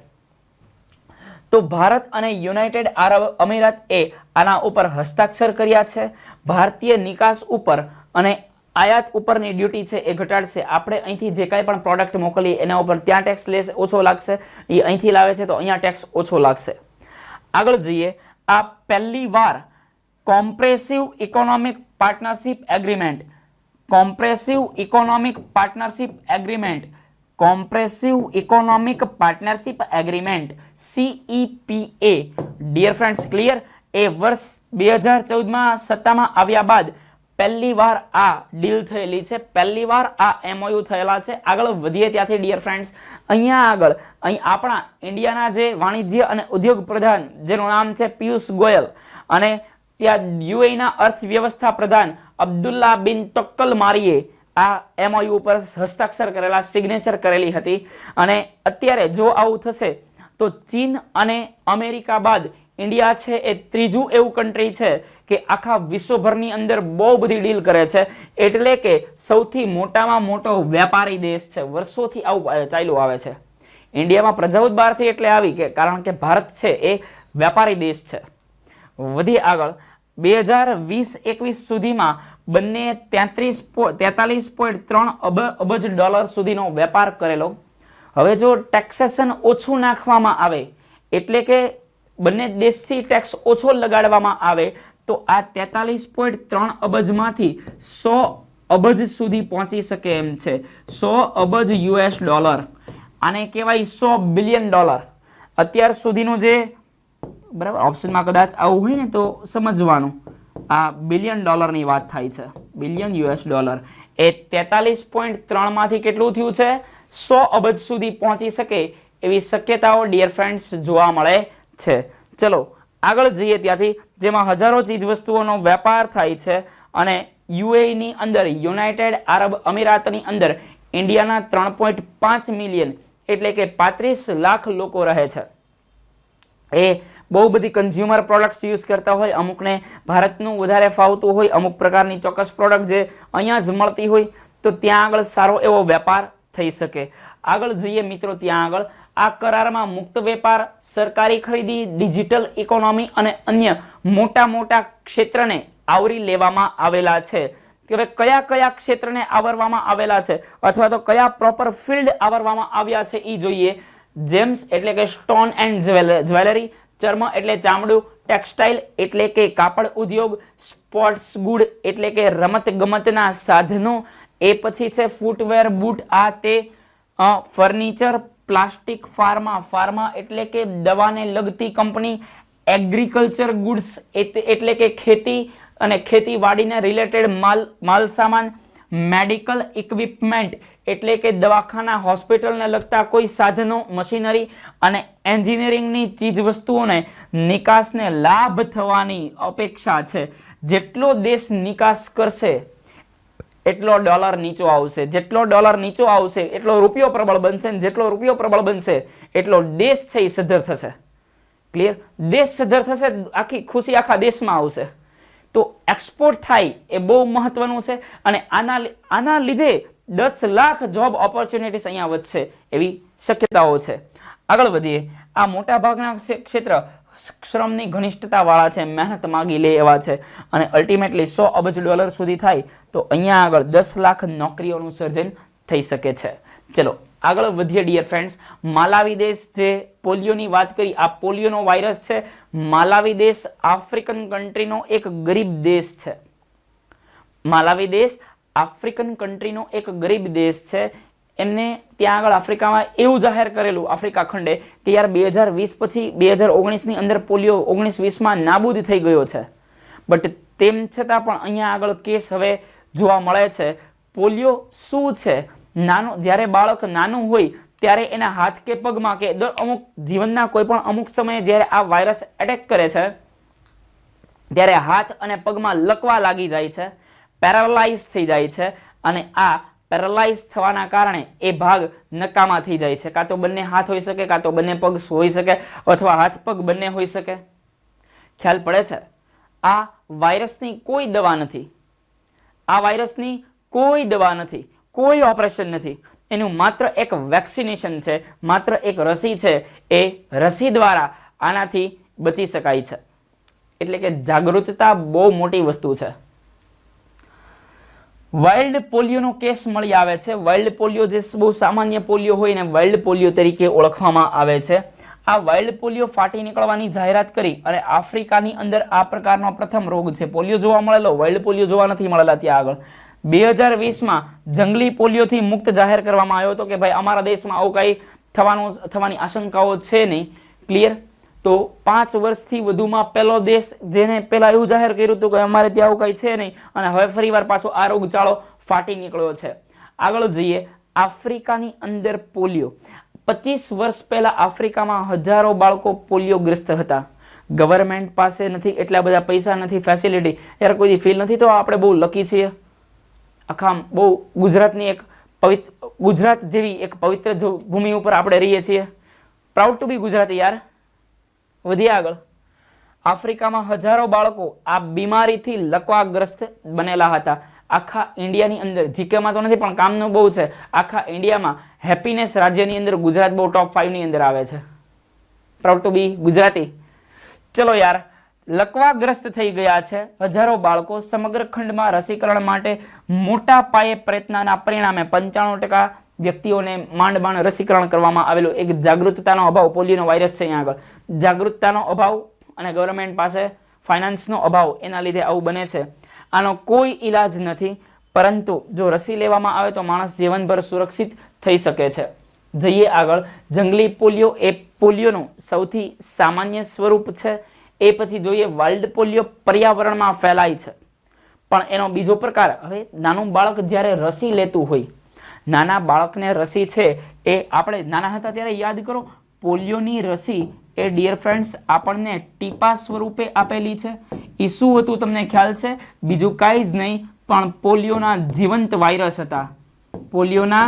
તો ભારત અને યુનાઇટેડ આરબ અમીરાત એ આના ઉપર હસ્તાક્ષર કર્યા છે. ભારતીય નિકાસ ઉપર અને આયાત ઉપરની ડ્યુટી છે એ ઘટાડશે. આપણે અહીંથી જે કાંઈ પણ પ્રોડક્ટ મોકલીએ એના ઉપર ત્યાં ટેક્સ લેશે, ઓછો લાગશે. એ અહીંથી લાવે છે તો અહીંયા ટેક્સ ઓછો લાગશે. આગળ જઈએ. આ પહેલી વાર comprehensive economic partnership agreement, comprehensive economic partnership agreement, comprehensive economic partnership agreement CEPA dear friends clear, એ વર્ષ 2014માં સત્તામાં આવ્યા બાદ પહેલી વાર આ ડીલ થયેલી છે, પહેલી વાર આ એમઓયુ થયેલા છે. આગળ વધીએ ત્યાંથી ડિયર ફ્રેન્ડ્સ. અહીંયા આગળ અહીં આપણા ઇન્ડિયાના જે વાણિજ્ય અને ઉદ્યોગ પ્રધાન જેનું નામ છે પિયુષ ગોયલ અને ત્યાં યુએઈના અર્થવ્યવસ્થા પ્રધાન અબ્દુલ્લા બિન તોક્કલ મારીએ આ એમઓયુ ઉપર હસ્તાક્ષર કરેલા, સિગ્નેચર કરેલી હતી. અને અત્યારે જો આવું થશે તો ચીન અને અમેરિકા બાદ ઇન્ડિયા છે એ ત્રીજું એવું કન્ટ્રી છે કે આખા વિશ્વભરની અંદર બહુ બધી ડીલ કરે છે, એટલે કે સૌથી મોટામાં મોટો વેપારી દેશ છે. વર્ષોથી આવું ચાલ્યું આવે છે. ઇન્ડિયામાં પ્રજા જ બહારથી એટલે આવી કે કારણ કે ભારત છે એ વેપારી દેશ છે. વધી આગળ. 2020-21 સુધીમાં બંને 43.3 અબજ ડોલર સુધીનો વેપાર કરેલો. હવે જો ટેક્સેશન ઓછું નાખવામાં આવે એટલે કે બંને દેશથી ટેક્સ ઓછો લગાડવામાં આવે તો આ 43.3 અબજમાંથી 100 અબજ સુધી પહોંચી શકે એમ છે. 100 અબજ US ડોલર, આને કહેવાય 100 બિલિયન ડોલર. અત્યાર સુધીનું જે બરાબર ઓપ્શનમાં કદાચ આવું હોય ને તો સમજવાનું, આ બિલિયન ડોલરની વાત થાય છે. બિલિયન US ડોલર એ 43.3 માંથી કેટલું થયું છે? 100 અબજ સુધી પહોંચી શકે એવી શક્યતાઓ ડિયર ફ્રેન્ડ્સ જોવા મળે છે. ચલો આગળ જઈએ ત્યાંથી, જેમાં હજારો ચીજ વસ્તુઓનો વેપાર થાય છે અને યુએઈની અંદર, યુનાઇટેડ આરબ અમીરાતની અંદર ઇન્ડિયાના 3.5 મિલિયન એટલે કે 35 લાખ લોકો રહે છે. એ બહુ બધી કન્ઝ્યુમર પ્રોડક્ટ્સ યુઝ કરતા હોય, અમુકને ભારતનું વધારે ફાવતું હોય, અમુક પ્રકારની ચોક્કસ પ્રોડક્ટ જે અહીંયા જ મળતી હોય તો ત્યાં આગળ સારો એવો વેપાર થઈ શકે. આગળ જઈએ મિત્રો. ત્યાં આગળ આ કરારમાં મુક્ત વેપાર, સરકારી ખરીદી, ડિજિટલ ઇકોનોમી અને અન્ય મોટા મોટા ક્ષેત્રને આવરી લેવામાં આવેલા છે. કે હવે કયા કયા ક્ષેત્રને આવરવામાં આવેલા છે અથવા તો કયા પ્રોપર ફિલ્ડ આવરવામાં આવ્યા છે એ જોઈએ. જેમ્સ એટલે કે સ્ટોન એન્ડ જ્વેલરી, ચર્મ એટલે ચામડું, ટેક્સટાઇલ એટલે કે કાપડ ઉદ્યોગ, સ્પોર્ટ્સ ગુડ એટલે કે રમત ગમતના સાધનો, એ પછી છે ફૂટવેર, બૂટ, આ તે, ફર્નિચર, પ્લાસ્ટિક, ફાર્મા એટલે કે દવાને લગતી કંપની, એગ્રીકલ્ચર ગુડ્સ એટલે કે ખેતી અને ખેતીવાડીને રિલેટેડ માલ સામાન, મેડિકલ ઇક્વિપમેન્ટ એટલે કે દવાખાના, હોસ્પિટલને લગતા કોઈ સાધનો, મશીનરી અને એન્જિનિયરિંગની ચીજ વસ્તુઓને નિકાસને લાભ થવાની અપેક્ષા છે. જેટલો દેશ નિકાસ કરશે એટલો ડોલર નીચો આવશે, જેટલો ડોલર નીચો આવશે એટલો રૂપિયો પ્રબળ બનશે, જેટલો રૂપિયો પ્રબળ બનશે એટલો દેશ છે એ સદ્ધર થશે. ક્લિયર? દેશ સધર થશે, આખી ખુશી આખા દેશમાં આવશે. તો એક્સપોર્ટ થાય એ બહુ મહત્વનું છે અને આના લીધે 10 લાખ જોબ ઓપોર્ચ્યુનિટીઝ અહીંયા વધશે એવી શક્યતાઓ છે. આગળ વધીએ. આ મોટા ભાગના ક્ષેત્ર શ્રમની ઘનિષ્ઠતા વાળા છે, મહેનત માગી લે એવા છે અને અલ્ટિમેટલી $100 અબજ સુધી થાય તો અહીંયા આગળ 10 લાખ નોકરીઓનું સર્જન થઈ શકે છે. ચલો આગળ વધીએ ડિયર ફ્રેન્ડ્સ. માલાવી દેશ, જે પોલિયોની વાત કરી, આ પોલિયોનો વાયરસ છે. માલાવી દેશ આફ્રિકન કન્ટ્રીનો એક ગરીબ દેશ છે. માલાવી દેશ આફ્રિકન કન્ટ્રીનો એક ગરીબ દેશ છે. એમને ત્યાં આગળ આફ્રિકામાં એવું જાહેર કરેલું, આફ્રિકા ખંડે, કે યાર 2020 પછી 2019ની અંદર પોલિયો 19-20માં નાબૂદ થઈ ગયો છે. બટ તેમ છતાં પણ અહીંયા આગળ કેસ હવે જોવા મળે છે. પોલિયો શું છે? જ્યારે બાળક નાનું હોય ત્યારે એના હાથ કે પગમાં કે અમુક જીવનના કોઈ પણ અમુક સમયે જ્યારે આ વાયરસ એટેક કરે છે ત્યારે હાથ અને પગમાં લકવા લાગી જાય છે, પેરાલાઇઝ થઈ જાય છે અને આ પેરાલાઇઝ થવાના કારણે એ ભાગ નકામા થઈ જાય છે. કાં તો બંને હાથ હોઈ શકે, કાં તો બંને પગ હોઈ શકે, અથવા હાથ પગ બંને હોઈ શકે. ખ્યાલ પડે છે? આ વાયરસની કોઈ દવા નથી. આ વાયરસની કોઈ દવા નથી, કોઈ ઓપરેશન નથી. એનું માત્ર એક વેક્સિનેશન છે, માત્ર એક રસી છે. એ રસી દ્વારા આનાથી બચી શકાય છે. એટલે કે જાગૃતતા બહુ મોટી વસ્તુ છે. વાઇલ્ડ પોલિયોનો કેસ મળી આવે છે. વાઇલ્ડ પોલિયો જે બહુ સામાન્ય પોલિયો હોય ને વાઇલ્ડ પોલિયો તરીકે ઓળખવામાં આવે છે. આ વાઇલ્ડ પોલિયો ફાટી નીકળવાની જાહેરાત કરી અને આફ્રિકાની અંદર આ પ્રકારનો પ્રથમ રોગ છે. પોલિયો જોવા મળેલો, વાઇલ્ડ પોલિયો જોવા નથી મળેલા ત્યાં આગળ. 2020માં જંગલી પોલિયોથી મુક્ત જાહેર કરવામાં આવ્યો હતો કે ભાઈ અમારા દેશમાં આવું કંઈ થવાની આશંકાઓ છે નહીં. ક્લિયર? તો 5 વર્ષથી વધુમાં પહેલો દેશ જેને પહેલા એવું જાહેર કર્યું હતું કે અમારે ત્યાં આવું કંઈ છે નહીં અને હવે ફરીવાર પાછો આ રોગચાળો ફાટી નીકળ્યો છે. આગળ જઈએ. આફ્રિકાની અંદર પોલિયો. 25 વર્ષ પહેલા આફ્રિકામાં હજારો બાળકો પોલિયોગ્રસ્ત હતા. ગવર્મેન્ટ પાસે નથી એટલા બધા પૈસા, નથી ફેસિલિટી. યાર કોઈ ફીલ નથી તો આપણે બહુ લકી છીએ. આખા બહુ ગુજરાતની એક ગુજરાત જેવી એક પવિત્ર ભૂમિ ઉપર આપણે રહીએ છીએ. પ્રાઉડ ટુ બી ગુજરાતી યાર. વધીએ આગળ. આફ્રિકામાં હજારો બાળકો આ બીમારીથી લકવાગ્રસ્ત બનેલા હતા. આખા ઇન્ડિયાની અંદર, જીકેમાં તો નથી પણ કામનું બહુ છે, આખા ઇન્ડિયામાં હેપીનેસ રાજ્યની અંદર ગુજરાત બહુ ટોપ 5 ની અંદર આવે છે. પ્રાઉડ ટુ બી ગુજરાતી. ચલો યાર, લકવાગ્રસ્ત થઈ ગયા છે હજારો બાળકો. સમગ્ર ખંડમાં રસીકરણ માટે મોટા પાયે પ્રયત્નના પરિણામે 95% વ્યક્તિઓને માંડ રસીકરણ કરવામાં આવેલું. એક જાગૃતતાનો અભાવ, પોલિયોનો વાયરસ છે અહીંયા આગળ. જાગૃતતાનો અભાવ અને ગવર્મેન્ટ પાસે ફાઇનાન્સનો અભાવ, એના લીધે આવું બને છે. આનો કોઈ ઈલાજ નથી, પરંતુ જો રસી લેવામાં આવે તો માણસ જીવનભર સુરક્ષિત થઈ શકે છે. જઈએ આગળ. જંગલી પોલિયો એ પોલિયોનું સૌથી સામાન્ય સ્વરૂપ છે. એ પછી જોઈએ વાઇલ્ડ પોલિયો પર્યાવરણમાં ફેલાય છે. પણ એનો બીજો પ્રકાર, હવે નાનું બાળક જ્યારે રસી લેતું હોય, નાના બાળકને રસી છે એ આપણે નાના હતા ત્યારે યાદ કરો, પોલિયોની રસી એ ડિયર ફ્રેન્ડ્સ આપણને ટીપા સ્વરૂપે આપેલી છે. એ શું હતું તમને ખ્યાલ છે? બીજું કાંઈ જ નહીં પણ પોલિયોના જીવંત વાયરસ હતા. પોલિયોના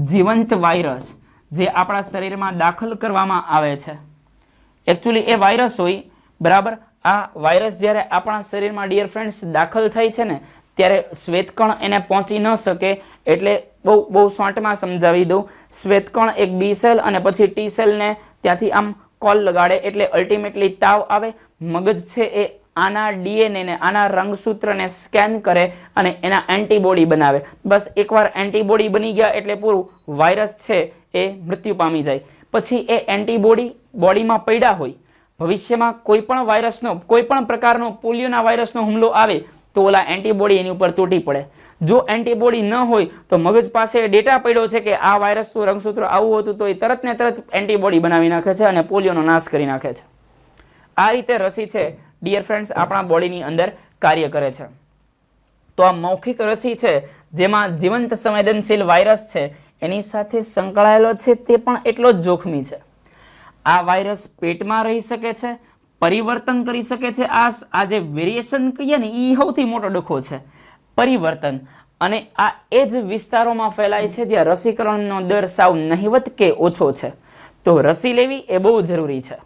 જીવંત વાયરસ જે આપણા શરીરમાં દાખલ કરવામાં આવે છે. એકચ્યુઅલી એ વાયરસ હોય, બરાબર. આ વાયરસ જ્યારે આપણા શરીરમાં ડિયર ફ્રેન્ડ્સ દાખલ થાય છે ને ત્યારે શ્વેતકણ એને પહોંચી ન શકે. એટલે બહુ શોર્ટમાં સમજાવી દઉં. શ્વેતકણ એક બી સેલ અને પછી ટી સેલને ત્યાંથી આમ કોલ લગાડે એટલે અલ્ટિમેટલી તાવ આવે. મગજ છે એ આના ડીએનએને, આના રંગસૂત્રને સ્કેન કરે અને એના એન્ટીબોડી બનાવે. બસ એકવાર એન્ટીબોડી બની ગયા એટલે પૂરું, વાયરસ છે એ મૃત્યુ પામી જાય. પછી એ એન્ટીબોડી બોડીમાં પડ્યા હોય, ભવિષ્યમાં કોઈ પણ વાયરસનો, કોઈ પણ પ્રકારનો પોલિયોના વાયરસનો હુમલો આવે તો ઓલા એન્ટીબોડી એની ઉપર તૂટી પડે. જો એન્ટીબોડી ન હોય તો મગજ પાસે ડેટા પડ્યો છે કે આ વાયરસનું રંગસૂત્ર આવું હતું તો એ તરત ને તરત એન્ટીબોડી બનાવી નાખે છે અને પોલિયોનો નાશ કરી નાખે છે. આ રીતે રસી છે ડિયર ફ્રેન્ડ્સ આપણા બોડીની અંદર કાર્ય કરે છે. તો આ મૌખિક રસી છે જેમાં જીવંત સંવેદનશીલ વાયરસ છે એની સાથે સંકળાયેલો છે તે પણ એટલો જ જોખમી છે. આ વાયરસ પેટમાં રહી શકે છે, પરિવર્તન કરી શકે છે. આ જે વેરિએશન કહીએ ને એ સૌથી મોટો ડખો છે, પરિવર્તન. અને આ એ જ વિસ્તારોમાં ફેલાય છે જ્યાં રસીકરણનો દર સાવ નહિવત કે ઓછો છે. તો રસી લેવી એ બહુ જરૂરી છે.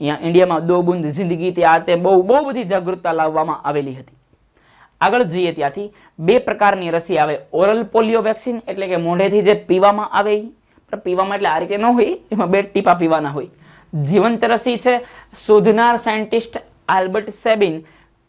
અહીંયા ઇન્ડિયામાં દો બૂંદ જિંદગી તે આ તે બહુ બધી જાગૃતતા લાવવામાં આવેલી હતી. આગળ જઈએ ત્યાંથી બે પ્રકારની રસી આવે. ઓરલ પોલિયો વેક્સિન એટલે કે મોઢેથી જે પીવામાં આવે પીવામાં એટલે આ રીતે ન હોય, એમાં 2 ટીપા પીવાના હોય. જીવંત રસી છે. શોધનાર સાયન્ટિસ્ટ આલ્બર્ટ સેબિન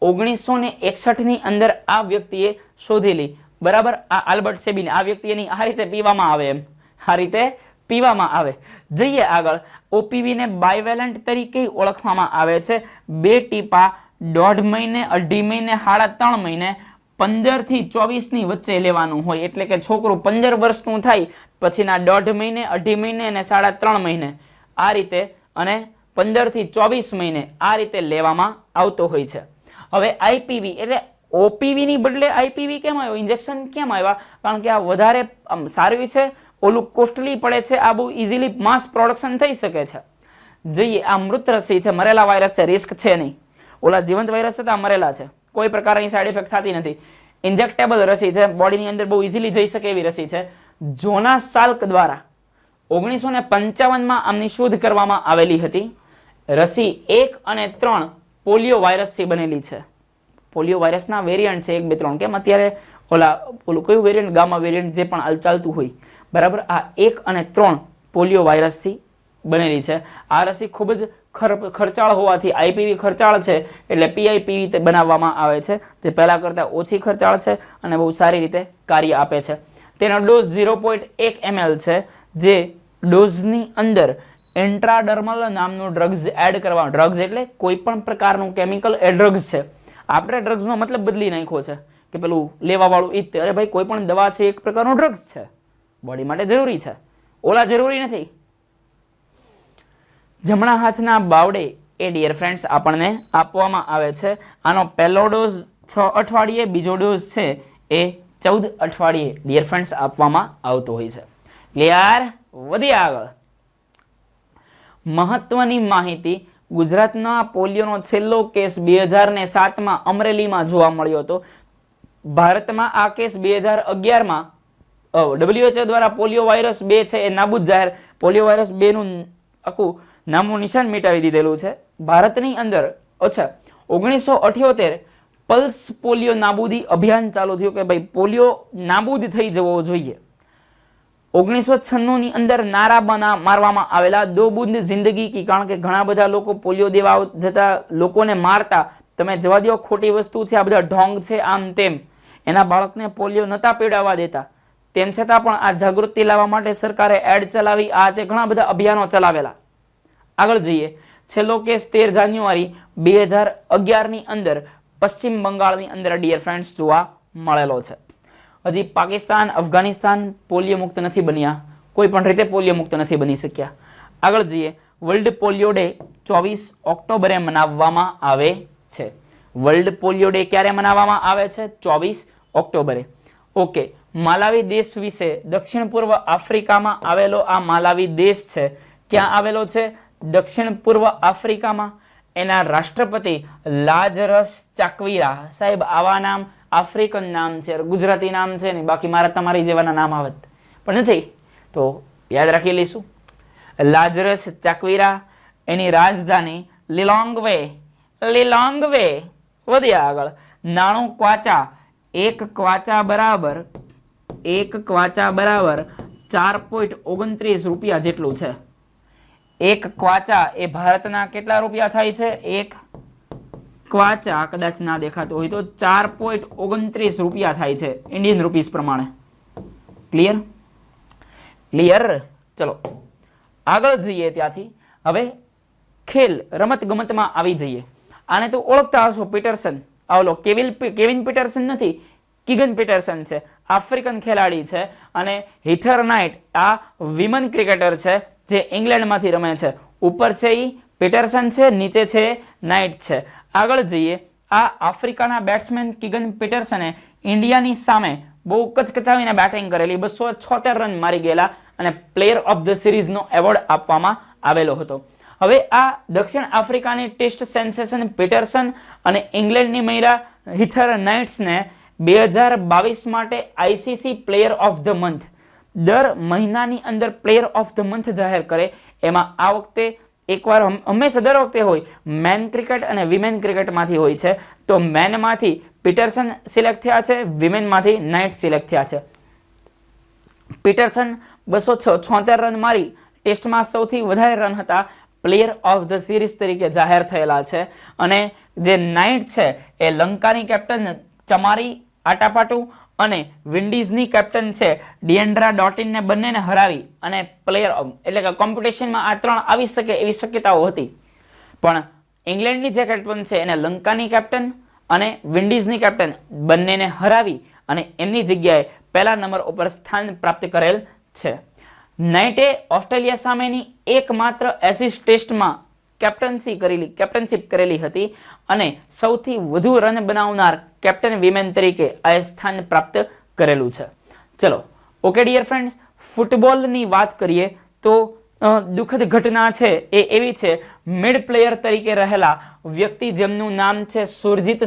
1961 ની અંદર આ વ્યક્તિએ શોધેલી. બરાબર, આ આલ્બર્ટ સેબિન આ વ્યક્તિની આ રીતે પીવામાં આવે, એમ આ રીતે પીવામાં આવે. જઈએ આગળ. ઓપીવી ને બાયવેલેન્ટ તરીકે ઓળખવામાં આવે છે. 2 ટીપા 1.5 મહિને, 2.5 મહિને, 3.5 મહિને, 15 થી 24 ની વચ્ચે લેવાનું હોય. એટલે કે છોકરું 15 વર્ષનું થાય પછીના 1.5 મહિને, 2.5 મહિને અને 3.5 મહિને આ રીતે અને 15 થી 24 મહિને આ રીતે લેવામાં આવતો હોય છે. હવે આઈપીવી એટલે ઓપીવી ની બદલે આઈપીવી કેમ આવ્યો, ઇન્જેક્શન કેમ આવ્યા? કારણ કે આ વધારે સારું છે, ઓલું કોસ્ટલી પડે છે, આ બહુ ઇઝીલી માસ પ્રોડક્શન થઈ શકે છે. જોઈએ, આ મૃત રસી છે, મરેલા વાયરસ છે, રિસ્ક છે નહીં. ઓલા જીવંત વાયરસ હતા, મરેલા છે, કોઈ પ્રકારની સાઈડ ઇફેક્ટ થતી નથી. ઇન્જેક્ટેબલ રસી છે, બોડીની અંદર બહુ ઇઝીલી જઈ શકે એવી રસી છે. જોનાસ સાલ્ક દ્વારા 1955માં આમની શોધ કરવામાં આવેલી હતી. રસી 1 અને 3 પોલિયો વાયરસથી બનેલી છે. પોલિયો વાયરસના વેરિયન્ટ છે 1, 2, 3. કેમ અત્યારે ઓલું કયું વેરિયન્ટ, ગામા વેરિયન્ટ જે પણ ચાલતું હોય, બરાબર. આ 1 અને 3 પોલિયો વાયરસથી બનેલી છે. આ રસી ખૂબ જ ખર્ચાળ હોવાથી આઈપીવી ખર્ચાળ છે એટલે પીઆઈપીવી બનાવવામાં આવે છે, જે પહેલા કરતાં ઓછી ખર્ચાળ છે અને બહુ સારી રીતે કાર્ય આપે છે. તેનો ડોઝ 0.1 ml છે, જે ડોઝની અંદર ઇન્ટ્રાડર્મલ નામનું ડ્રગ્સ એડ કરવા. ડ્રગ્સ એટલે કોઈ પણ પ્રકારનું કેમિકલ એ ડ્રગ્સ છે. આપણે ડ્રગ્સનો મતલબ બદલી નાખ્યો છે કે પેલું લેવાવાળું ઈ. અરે ભાઈ, કોઈ પણ દવા છે એક પ્રકારનું ડ્રગ્સ છે, બોડી માટે જરૂરી છે, ઓલા જરૂરી નથી. જમણા હાથના બાવડે એ ડિયર ફ્રેન્ડ્સ આપણને આપવામાં આવે છે. આનો પહેલો ડોઝ 6 અઠવાડિયે, બીજો ડોઝ છે એ 14 અઠવાડિયે ડિયર ફ્રેન્ડ્સ આપવામાં આવતો હોય છે. ક્લિયર? વધીએ આગળ. મહત્વની માહિતી. ગુજરાતના પોલિયોનો છેલ્લો કેસ 2007માં અમરેલીમાં જોવા મળ્યો હતો. ભારતમાં આ કેસ 2011માં WHO દ્વારા પોલિયો વાયરસ 2 છે એ નાબૂદ જાહેર. પોલિયો વાયરસ 2 નું આખું નામનું નિશાન મિટાવી દીધેલું છે ભારતની અંદર. અચ્છા, 1978 પલ્સ પોલિયો નાબૂદી અભિયાન ચાલુ થયું કે ભાઈ પોલિયો નાબૂદ થઈ જવો જોઈએ. 1996 ની અંદર નારા મારવામાં આવેલા, 2 બૂંદ જિંદગી કી. કારણ કે ઘણા બધા લોકો પોલિયો દેવા જતા લોકોને મારતા. તમે જવા દો, ખોટી વસ્તુ છે, આ બધા ઢોંગ છે, આમ તેમ. એના બાળકને પોલિયો નતા પીવડાવવા દેતા. તેમ છતાં પણ આ જાગૃતિ લાવવા માટે સરકારે એડ ચલાવી, આ તે ઘણા બધા અભિયાનો ચલાવેલા. આગળ જઈએ. છેલ્લો કેસ 13 જાન્યુઆરી 2011 ની અંદર પશ્ચિમ બંગાળની અંદર ડિયર ફ્રેન્ડ્સ જોવા મળેલો છે. હજી પાકિસ્તાન, અફઘાનિસ્તાન પોલિયો મુક્ત નથી બન્યા, કોઈ પણ રીતે પોલિયો મુક્ત નથી બની શક્યા. આગળ જઈએ. વર્લ્ડ પોલિયો ડે 24 ઓક્ટોબરે મનાવવામાં આવે છે. વર્લ્ડ પોલિયો ડે ક્યારે મનાવવામાં આવે છે? 24 ઓક્ટોબરે. ઓકે. માલાવી દેશ વિશે. દક્ષિણ પૂર્વ આફ્રિકામાં આવેલો આ માલાવી દેશ છે. ક્યાં આવેલો છે? દક્ષિણ પૂર્વ આફ્રિકામાં. એના રાષ્ટ્રપતિ લાજરસ ચાકવીરા. સાહેબ, આવા નામ આફ્રિકન નામ છે, ગુજરાતી નામ છે ને, બાકી મારા તમારી જેવાના નામ આવત પણ નથી, તો યાદ રાખી લઈશું. લાજરસ ચાકવીરા. એની રાજધાની લિલોંગવે. લિલોંગવે. વધ્યા આગળ. નાણું ક્વાચા. 1 ક્વાચા બરાબર 4.29 રૂપિયા જેટલું છે. 1 ક્વાચા એ ભારતના કેટલા રૂપિયા થાય છે? 1 ક્વાચા કદાચ ના દેખાતો હોય તો 4.29 રૂપિયા થાય છે ઇન્ડિયન રૂપીસ પ્રમાણે. ક્લિયર? ક્લિયર. ચલો આગળ જઈએ. ત્યાંથી હવે ખેલ રમત ગમતમાં આવી જઈએ. આને તો ઓળખતા હશો, પીટરસન. આવલો કેવિન પીટરસન નથી, કિગન પીટરસન છે, આફ્રિકન ખેલાડી છે. અને હીથર નાઇટ આ વિમન ક્રિકેટર છે જે ઇંગ્લેન્ડમાંથી રમે છે. ઉપર છે એ પીટરસન છે, નીચે છે નાઇટ છે. આગળ જઈએ. આ આફ્રિકાના બેટ્સમેન કિગન પીટરસને ઇન્ડિયાની સામે બહુ કચકચાવીને બેટિંગ કરેલી, 276 રન મારી ગયેલા અને પ્લેયર ઓફ ધ સિરીઝનો એવોર્ડ આપવામાં આવેલો હતો. હવે આ દક્ષિણ આફ્રિકાની ટેસ્ટ સેન્સેશન પીટરસન અને ઇંગ્લેન્ડની મહિલા હીથર નાઇટ્સને 2022 માટે ICC player of the month દર મહિનાની અંદર પ્લેયર ઓફ ધ મંથ જાહેર કરે. એમાં આ વખતે એકવાર હંમેશા દર વખતે હોય મેન ક્રિકેટ અને વિમેન ક્રિકેટમાંથી હોય છે. તો મેનમાંથી પીટરસન સિલેક્ટ થયા છે, વિમેનમાંથી નાઇટ સિલેક્ટ થયા છે. પીટરસન 276 રન મારી ટેસ્ટમાં સૌથી વધારે રન હતા, પ્લેયર ઓફ ધ સિરીઝ તરીકે જાહેર થયેલા છે. અને જે નાઇટ છે એ લંકાની કેપ્ટન ચમારી આટાપાટુ અને વિન્ડીઝની કેપ્ટન છે ડિએન્ડ્રા ડોટિનને બંનેને હરાવી અને પ્લેયર એટલે કે કોમ્પિટિશનમાં આ 3 આવી શકે એવી શક્યતાઓ હતી. પણ ઇંગ્લેન્ડની જે કેપ્ટન છે એને લંકાની કેપ્ટન અને વિન્ડીઝની કેપ્ટન બંનેને હરાવી અને એમની જગ્યાએ પહેલા નંબર ઉપર સ્થાન પ્રાપ્ત કરેલ છે. નાઇટે ઓસ્ટ્રેલિયા સામેની એકમાત્ર એશિઝ ટેસ્ટમાં કેપ્ટનશીપ કરેલી હતી અને સૌથી વધુ રન બનાવનાર કેપ્ટન વિમેન તરીકે આ સ્થાન પ્રાપ્ત કરેલું છે. ચલો ઓકે ડિયર ફ્રેન્ડ્સ, ફૂટબોલની વાત કરીએ તો દુઃખદ ઘટના છે એ એવી છે, મિડ પ્લેયર તરીકે રહેલા વ્યક્તિ જેમનું નામ છે સુરજીત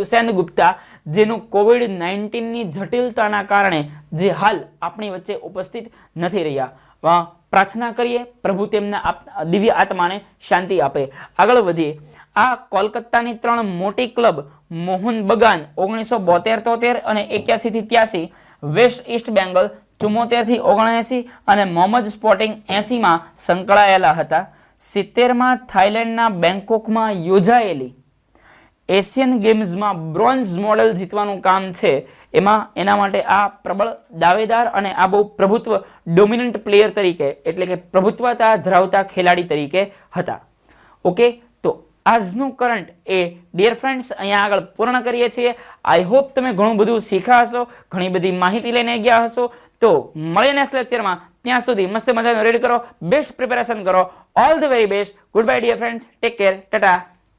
સેનગુપ્તા, જેનું કોવિડ-19ની જટિલતાના કારણે જે હાલ આપણી વચ્ચે ઉપસ્થિત નથી રહ્યા. પ્રાર્થના કરીએ પ્રભુ તેમના દિવ્ય આત્માને શાંતિ આપે. આગળ વધીએ. આ કોલકાતાની 3 મોટી ક્લબ મોહન બગાન 1972-73 અને 81-83, વેસ્ટ ઈસ્ટ બેંગલ 74-79 અને મોહમ્મદ સ્પોર્ટિંગ 80માં સંકળાયેલા હતા. 70માં થાઇલેન્ડના બેંકોકમાં યોજાયેલી એશિયન ગેમ્સમાં બ્રોન્ઝ મોડલ જીતવાનું કામ છે એમાં એના માટે આ પ્રબળ દાવેદાર અને આ બહુ પ્રભુત્વ ડોમિનન્ટ પ્લેયર તરીકે એટલે કે પ્રભુત્વતા ધરાવતા ખેલાડી તરીકે હતા. ઓકે, તો આજનું કરંટ એ ડિયર ફ્રેન્ડ્સ અહીંયા આગળ પૂર્ણ કરીએ છીએ. આઈ હોપ તમે ઘણું બધું શીખ્યા હશો, ઘણી બધી માહિતી લઈને ગયા હશો. તો મળીએ નેક્સ્ટ લેક્ચરમાં. ત્યાં સુધી મસ્ત મજાનું રીડ કરો, બેસ્ટ પ્રિપેરેશન કરો. All the very best. Good bye dear friends, take care, Tata.